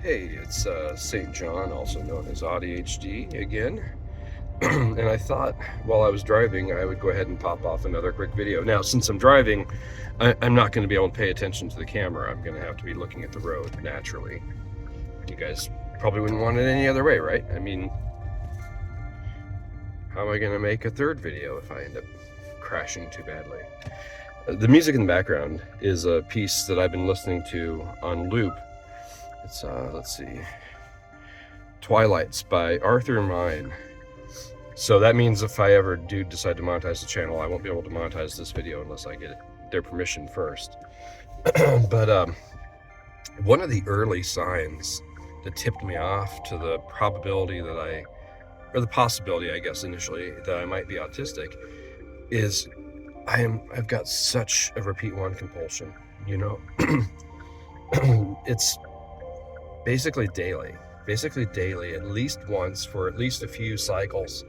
Hey, it's St. John, also known as AuDHD again. And I thought while I was driving, I would go ahead and pop off another quick video. Now, since I'm driving, I'm not going to be able to pay attention to the camera. I'm going to have to be looking at the road naturally. You guys probably wouldn't want it any other way, right? I mean, how am I going to make a third video if I end up crashing too badly? The music in the background is a piece that I've been listening to on loop. It's, let's see, Twilights by Arthur Mine. So that means if I ever do decide to monetize the channel, I won't be able to monetize this video unless I get their permission first. But one of the early signs that tipped me off to the probability that or the possibility, I guess, initially, that I might be autistic is I've got such a repeat one compulsion, you know? It's basically daily, at least once for at least a few cycles,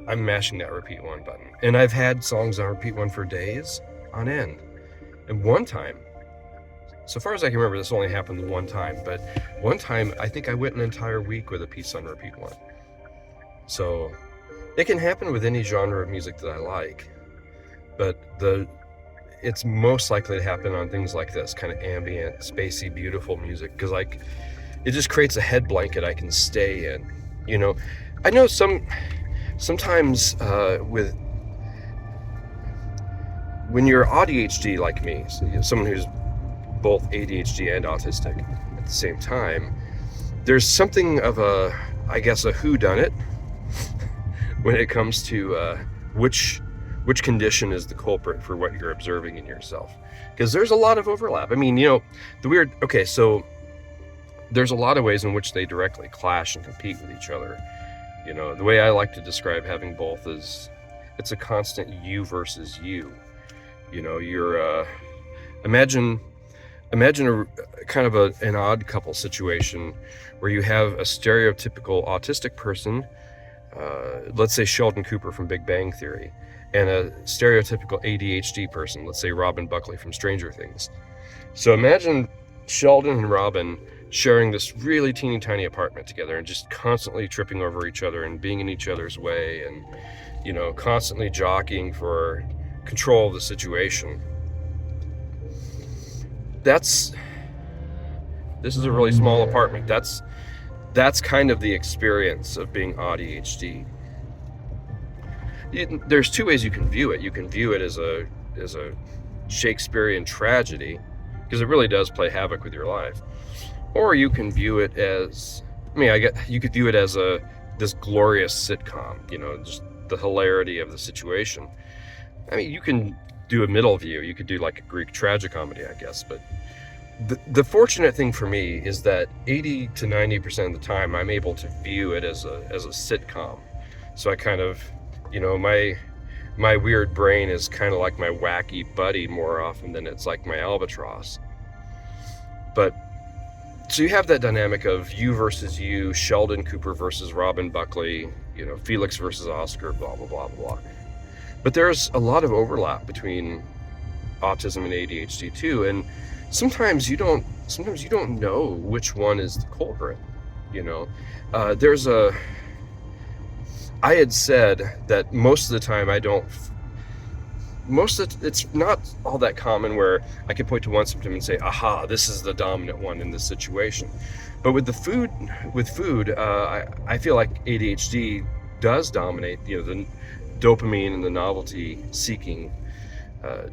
I'm mashing that repeat one button. And I've had songs on repeat one for days on end. And one time, so far as I can remember, this only happened one time, but one time I think I went an entire week with a piece on repeat one. So it can happen with any genre of music that I like, but it's most likely to happen on things like this, kind of ambient, spacey, beautiful music, because it just creates a head blanket I can stay in. You know, I know sometimes when you're AuDHD like me, so someone who's both ADHD and autistic at the same time, there's something of a whodunit when it comes to which condition is the culprit for what you're observing in yourself, because there's a lot of overlap. I mean, you know, so there's a lot of ways in which they directly clash and compete with each other. You know, the way I like to describe having both is it's a constant you versus you. You know, you're imagine a kind of an odd couple situation where you have a stereotypical autistic person, let's say Sheldon Cooper from Big Bang Theory, and a stereotypical ADHD person, let's say Robin Buckley from Stranger Things. So imagine Sheldon and Robin sharing this really teeny tiny apartment together and just constantly tripping over each other and being in each other's way and, you know, constantly jockeying for control of the situation. This is a really small apartment. That's kind of the experience of being AuDHD. There's two ways you can view it. You can view it as a Shakespearean tragedy, because it really does play havoc with your life. Or you can view it as, you could view it as this glorious sitcom, you know, just the hilarity of the situation. I mean, you can do a middle view. You could do like a Greek tragicomedy, I guess. But the fortunate thing for me is that 80 to 90% of the time, I'm able to view it as a sitcom. So I kind of, you know, my weird brain is kind of like my wacky buddy more often than it's like my albatross. But so you have that dynamic of you versus you, Sheldon Cooper versus Robin Buckley, you know, Felix versus Oscar, blah, blah, blah, blah. But there's a lot of overlap between autism and ADHD too. And sometimes you don't know which one is the culprit, you know. I had said that most of the time it's not all that common where I can point to one symptom and say, aha, this is the dominant one in this situation. But with food, I feel like ADHD does dominate. You know, the dopamine and the novelty seeking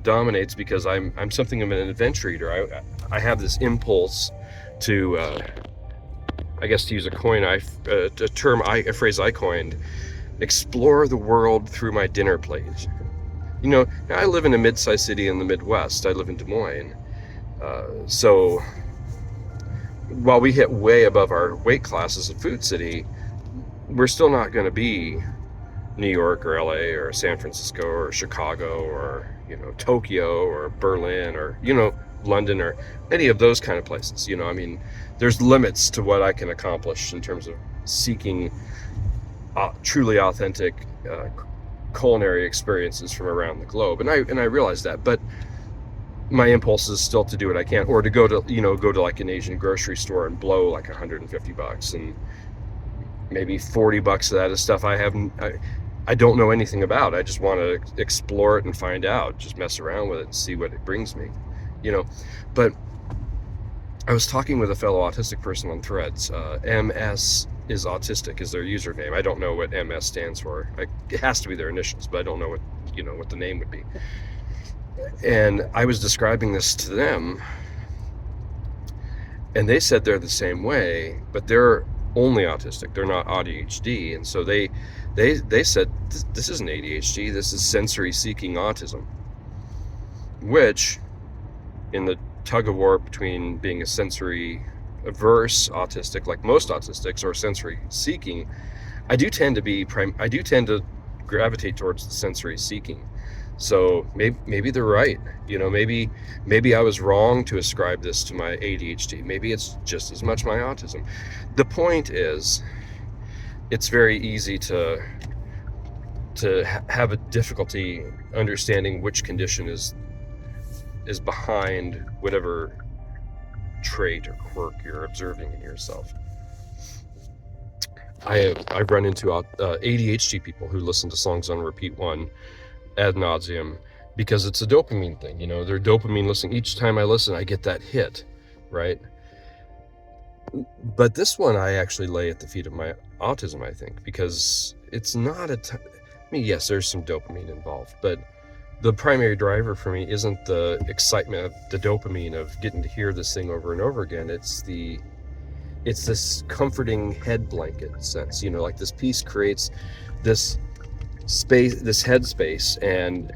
dominates, because I'm something of an adventure eater. I have this impulse to, I guess to use a phrase I coined, explore the world through my dinner plate. You know, I live in a mid-sized city in the Midwest. I live in Des Moines. So while we hit way above our weight class as a food city, we're still not going to be New York or LA or San Francisco or Chicago or, you know, Tokyo or Berlin or, you know, London or any of those kind of places. You know, I mean, there's limits to what I can accomplish in terms of seeking truly authentic culinary experiences from around the globe, and I realize that. But my impulse is still to do what I can, or to go to like an Asian grocery store and blow like $150, and maybe $40 of that is stuff I don't know anything about. I just want to explore it and find out, just mess around with it and see what it brings me, But I was talking with a fellow autistic person on Threads. MS is autistic is their username. I don't know what MS stands for. It has to be their initials, but I don't know what the name would be. And I was describing this to them, and they said they're the same way, but they're only autistic. They're not AuDHD, and so they said this isn't ADHD. This is sensory seeking autism, which, in the tug of war between being a sensory averse autistic, like most autistics, or sensory seeking, I do tend to gravitate towards the sensory seeking. So maybe they're right. Maybe I was wrong to ascribe this to my ADHD. Maybe it's just as much my autism. The point is, it's very easy to have a difficulty understanding which condition is behind whatever trait or quirk you're observing in yourself. I've run into ADHD people who listen to songs on repeat one ad nauseum because it's a dopamine thing. They're dopamine listening. Each time I listen, I get that hit, right? But this one I actually lay at the feet of my autism, I think, because it's not yes, there's some dopamine involved, but the primary driver for me isn't the excitement of the dopamine of getting to hear this thing over and over again. It's this comforting head blanket sense, like this piece creates this space, this head space, and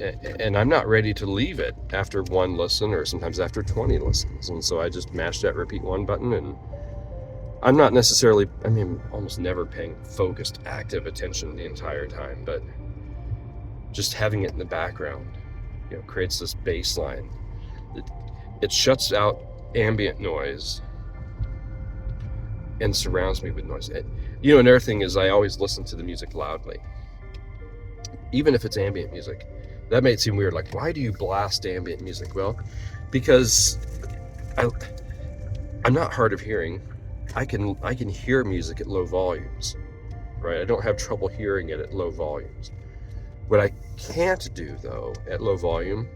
I'm not ready to leave it after one listen, or sometimes after 20 listens. And so I just mash that repeat one button, and I'm not necessarily, almost never paying focused, active attention the entire time, but just having it in the background, creates this baseline. It shuts out ambient noise and surrounds me with noise. Another thing is, I always listen to the music loudly, even if it's ambient music. That may seem weird, like, why do you blast ambient music? Well, because I'm not hard of hearing. I can hear music at low volumes, right? I don't have trouble hearing it at low volumes. What I can't do, though, at low volume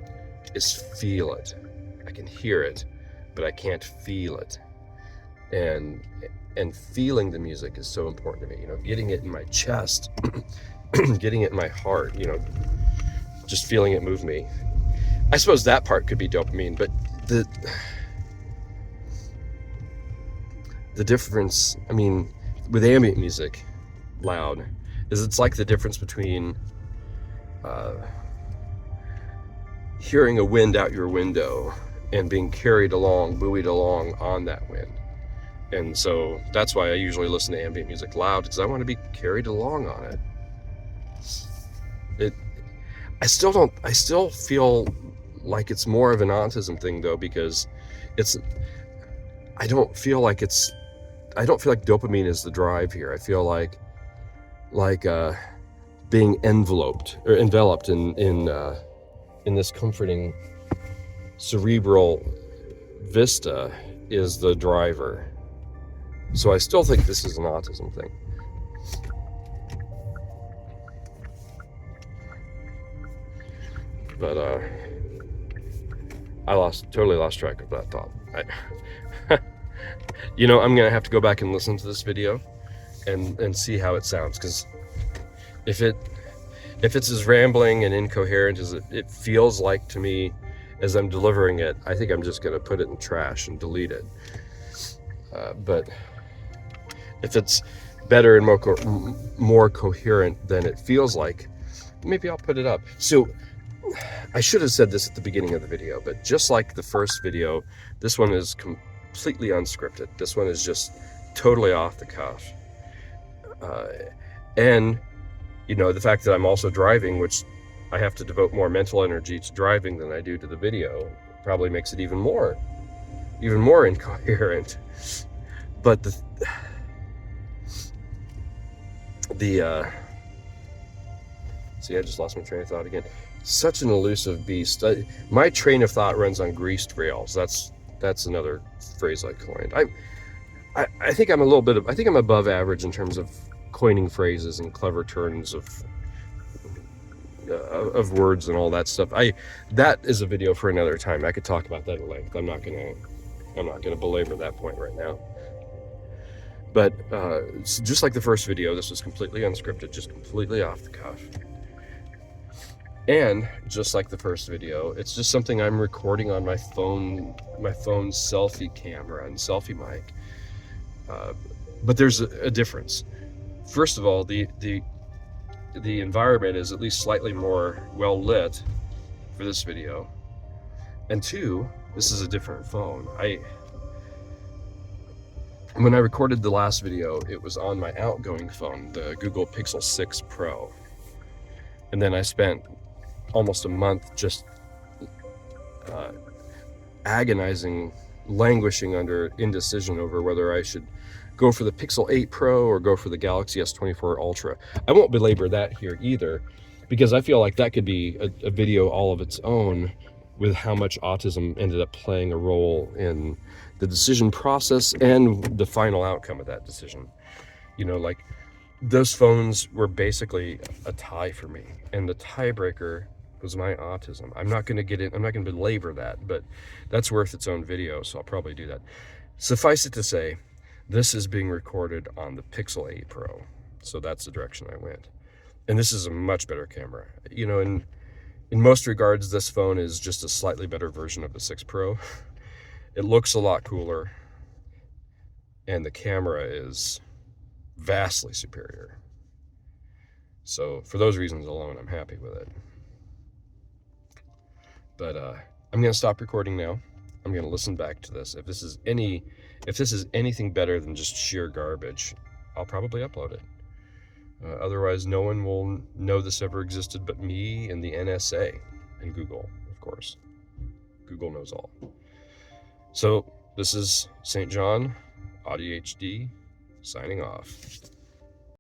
is feel it. I can hear it, but I can't feel it. And feeling the music is so important to me, getting it in my chest, getting it in my heart, just feeling it move me. I suppose that part could be dopamine, but the difference, with ambient music, loud, is it's like the difference between hearing a wind out your window and being carried along, buoyed along on that wind. And so that's why I usually listen to ambient music loud, because I want to be carried along on it. I still feel like it's more of an autism thing, though, because I don't feel like dopamine is the drive here. I feel like being enveloped in this comforting cerebral vista is the driver. So I still think this is an autism thing. But I totally lost track of that thought. I'm gonna have to go back and listen to this video and see how it sounds, because if it's as rambling and incoherent as it feels like to me as I'm delivering it, I think I'm just gonna put it in trash and delete it. But if it's better and more coherent than it feels like, maybe I'll put it up. So I should have said this at the beginning of the video, but just like the first video, this one is completely unscripted. This one is just totally off the cuff. And the fact that I'm also driving, which I have to devote more mental energy to driving than I do to the video, probably makes it even more incoherent. But see, I just lost my train of thought again. such an elusive beast. My train of thought runs on greased rails. That's another phrase I coined. I think I'm a little bit of, I think I'm above average in terms of coining phrases and clever turns of words and all that stuff. That is a video for another time. I could talk about that at length. I'm not gonna belabor that point right now. But just like the first video, this was completely unscripted, just completely off the cuff. And just like the first video, it's just something I'm recording on my phone's selfie camera and selfie mic. But there's a difference. First of all, the environment is at least slightly more well lit for this video. And two, this is a different phone. When I recorded the last video, it was on my outgoing phone, the Google Pixel 6 Pro. And then I spent almost a month just agonizing, languishing under indecision over whether I should go for the Pixel 8 Pro or go for the Galaxy S24 Ultra. I won't belabor that here either, because I feel like that could be a video all of its own, with how much autism ended up playing a role in the decision process and the final outcome of that decision. You know, like, those phones were basically a tie for me, and the tiebreaker was my autism. I'm not going to belabor that, but that's worth its own video, so I'll probably do that. Suffice it to say, this is being recorded on the Pixel 8 Pro, so that's the direction I went. And this is a much better camera. You know, in most regards, this phone is just a slightly better version of the 6 Pro. It looks a lot cooler, and the camera is vastly superior. So for those reasons alone, I'm happy with it. But I'm going to stop recording now. I'm going to listen back to this. If this is anything better than just sheer garbage, I'll probably upload it. Otherwise, no one will know this ever existed but me and the NSA and Google, of course. Google knows all. So this is St. John, AuDHD, signing off.